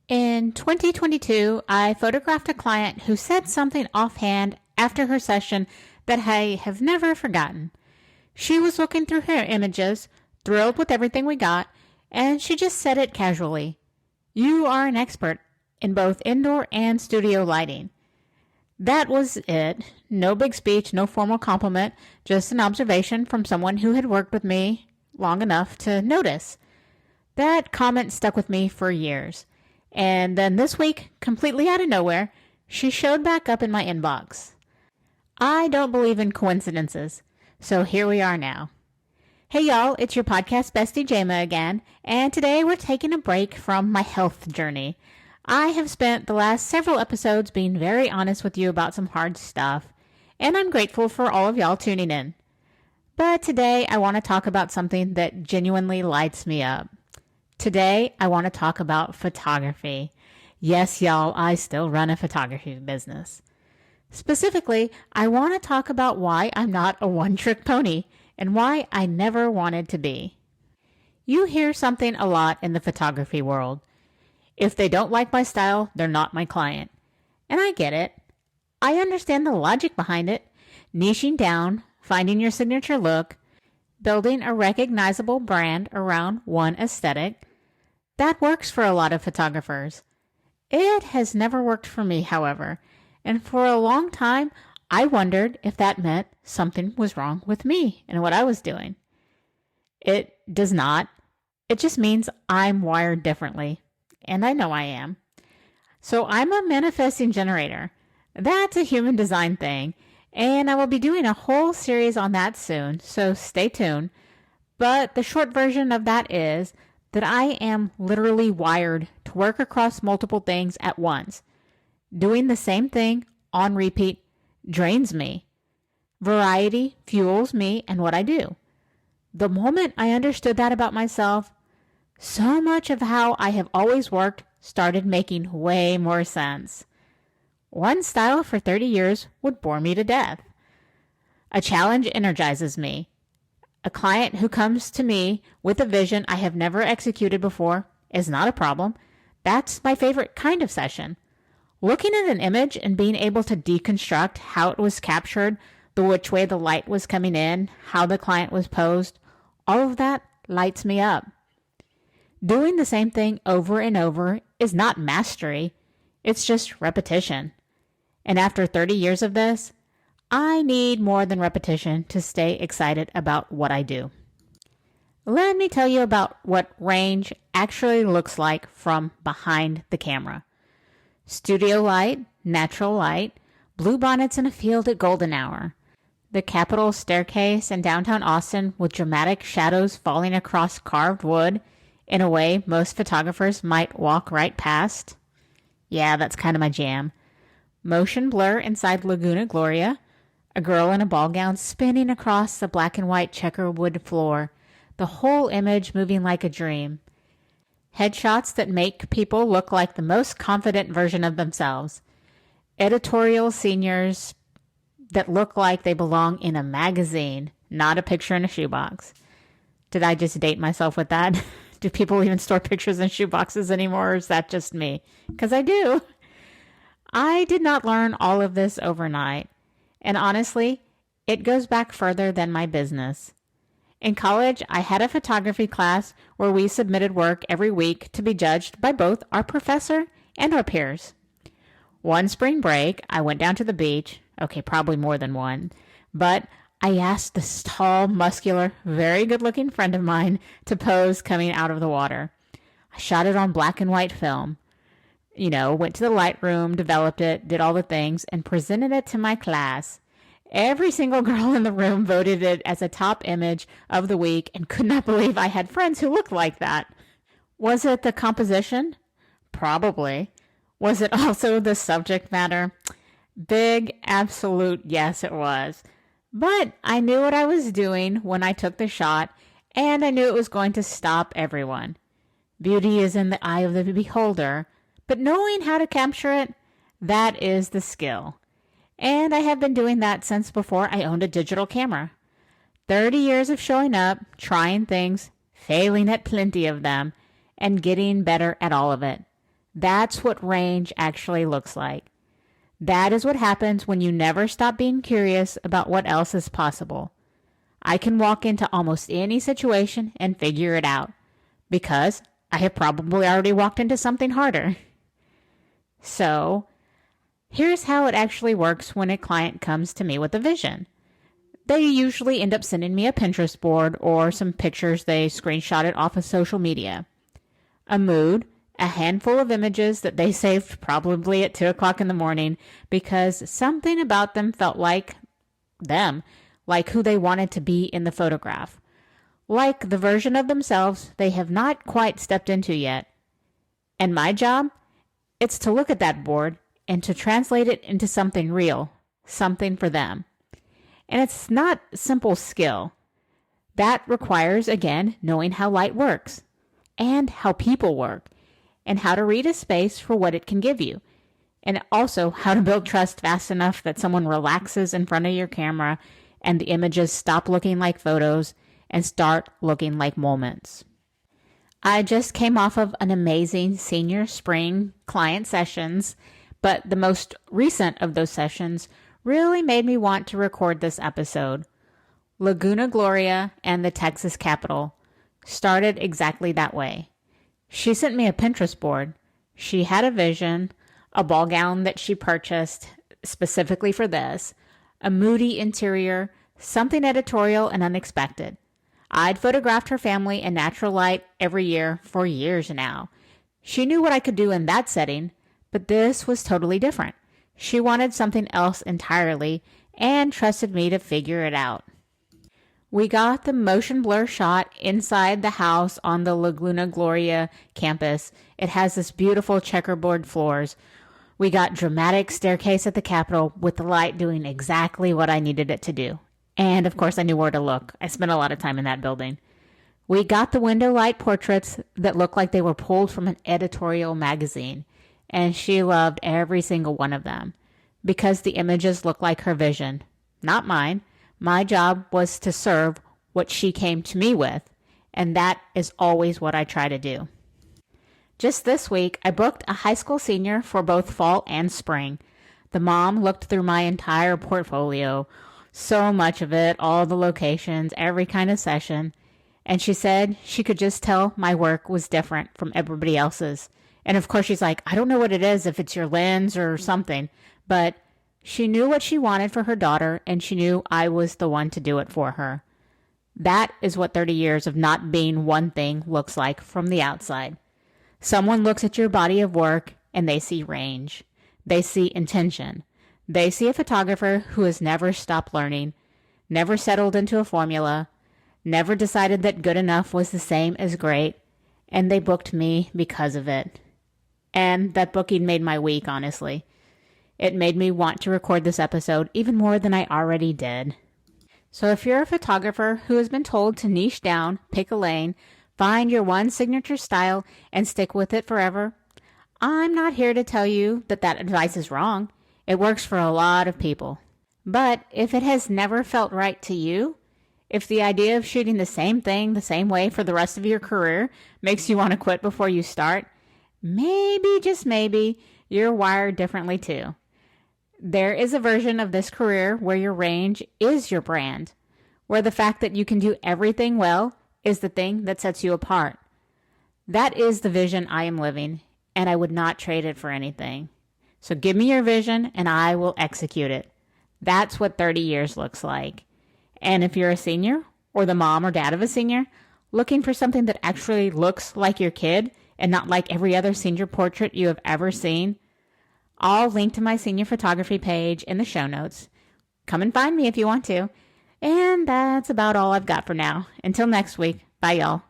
In 2022, I photographed a client who said something offhand after her session that I have never forgotten. She was looking through her images, thrilled with everything we got, and she just said it casually. "You are an expert in both indoor and studio lighting." That was it. No big speech, no formal compliment, just an observation from someone who had worked with me long enough to notice. That comment stuck with me for years. And then this week, completely out of nowhere, she showed back up in my inbox. I don't believe in coincidences, so here we are now. Hey y'all, it's your podcast bestie Jama again, and today we're taking a break from my health journey. I have spent the last several episodes being very honest with you about some hard stuff, and I'm grateful for all of y'all tuning in. But today I want to talk about something that genuinely lights me up. Today, I want to talk about photography. Yes, y'all, I still run a photography business. Specifically, I want to talk about why I'm not a one-trick pony and why I never wanted to be. You hear something a lot in the photography world. If they don't like my style, they're not my client. And I get it. I understand the logic behind it. Niching down, finding your signature look, building a recognizable brand around one aesthetic. That works for a lot of photographers. It has never worked for me, however, and for a long time, I wondered if that meant something was wrong with me and what I was doing. It does not. It just means I'm wired differently, and I know I am. So I'm a manifesting generator. That's a human design thing, and I will be doing a whole series on that soon, so stay tuned. But the short version of that is that I am literally wired to work across multiple things at once. Doing the same thing on repeat drains me. Variety fuels me and what I do. The moment I understood that about myself, so much of how I have always worked started making way more sense. One style for 30 years would bore me to death. A challenge energizes me. A client who comes to me with a vision I have never executed before is not a problem. That's my favorite kind of session. Looking at an image and being able to deconstruct how it was captured, the which way the light was coming in, how the client was posed, all of that lights me up. Doing the same thing over and over is not mastery. It's just repetition. And after 30 years of this, I need more than repetition to stay excited about what I do. Let me tell you about what range actually looks like from behind the camera. Studio light, natural light, bluebonnets in a field at golden hour. The Capitol staircase in downtown Austin with dramatic shadows falling across carved wood in a way most photographers might walk right past. Yeah, that's kind of my jam. Motion blur inside Laguna Gloria. A girl in a ball gown spinning across the black and white checkerwood floor, the whole image moving like a dream. Headshots that make people look like the most confident version of themselves. Editorial seniors that look like they belong in a magazine, not a picture in a shoebox. Did I just date myself with that? Do people even store pictures in shoeboxes anymore, or is that just me? Because I do. I did not learn all of this overnight. And honestly, it goes back further than my business. In college, I had a photography class where we submitted work every week to be judged by both our professor and our peers. One spring break, I went down to the beach. Okay, probably more than one. But I asked this tall, muscular, very good-looking friend of mine to pose coming out of the water. I shot it on black and white film. Went to the Lightroom, developed it, did all the things, and presented it to my class. Every single girl in the room voted it as a top image of the week and could not believe I had friends who looked like that. Was it the composition? Probably. Was it also the subject matter? Big, absolute yes, it was. But I knew what I was doing when I took the shot, and I knew it was going to stop everyone. Beauty is in the eye of the beholder. But knowing how to capture it, that is the skill. And I have been doing that since before I owned a digital camera. 30 years of showing up, trying things, failing at plenty of them, and getting better at all of it. That's what range actually looks like. That is what happens when you never stop being curious about what else is possible. I can walk into almost any situation and figure it out because I have probably already walked into something harder. So, here's how it actually works when a client comes to me with a vision. They usually end up sending me a Pinterest board or some pictures they screenshotted off of social media. A mood, a handful of images that they saved probably at 2 o'clock in the morning because something about them felt like them, like who they wanted to be in the photograph, like the version of themselves they have not quite stepped into yet. And my job? It's to look at that board and to translate it into something real, something for them. And it's not simple skill. That requires, again, knowing how light works and how people work and how to read a space for what it can give you. And also how to build trust fast enough that someone relaxes in front of your camera and the images stop looking like photos and start looking like moments. I just came off of an amazing senior spring client sessions, but the most recent of those sessions really made me want to record this episode. Laguna Gloria and the Texas Capitol started exactly that way. She sent me a Pinterest board. She had a vision, a ball gown that she purchased specifically for this, a moody interior, something editorial and unexpected. I'd photographed her family in natural light every year for years now. She knew what I could do in that setting, but this was totally different. She wanted something else entirely and trusted me to figure it out. We got the motion blur shot inside the house on the Laguna Gloria campus. It has this beautiful checkerboard floors. We got dramatic staircase at the Capitol with the light doing exactly what I needed it to do. And of course I knew where to look. I spent a lot of time in that building. We got the window light portraits that looked like they were pulled from an editorial magazine. And she loved every single one of them because the images looked like her vision, not mine. My job was to serve what she came to me with, and that is always what I try to do. Just this week, I booked a high school senior for both fall and spring. The mom looked through my entire portfolio, so much of it, all the locations, every kind of session, and she said she could just tell my work was different from everybody else's. And of course, she's like, I don't know what it is, if it's your lens or something. But she knew what she wanted for her daughter, and she knew I was the one to do it for her. That is what 30 years of not being one thing looks like from the outside. Someone looks at your body of work, and they see range. They see intention. They see a photographer who has never stopped learning, never settled into a formula, never decided that good enough was the same as great, and they booked me because of it. And that booking made my week, honestly. It made me want to record this episode even more than I already did. So if you're a photographer who has been told to niche down, pick a lane, find your one signature style, and stick with it forever, I'm not here to tell you that that advice is wrong. It works for a lot of people. But if it has never felt right to you, if the idea of shooting the same thing the same way for the rest of your career makes you want to quit before you start, maybe, just maybe, you're wired differently too. There is a version of this career where your range is your brand, where the fact that you can do everything well is the thing that sets you apart. That is the vision I am living, and I would not trade it for anything. So give me your vision, and I will execute it. That's what 30 years looks like. And if you're a senior, or the mom or dad of a senior, looking for something that actually looks like your kid and not like every other senior portrait you have ever seen, I'll link to my senior photography page in the show notes. Come and find me if you want to. And that's about all I've got for now. Until next week. Bye, y'all.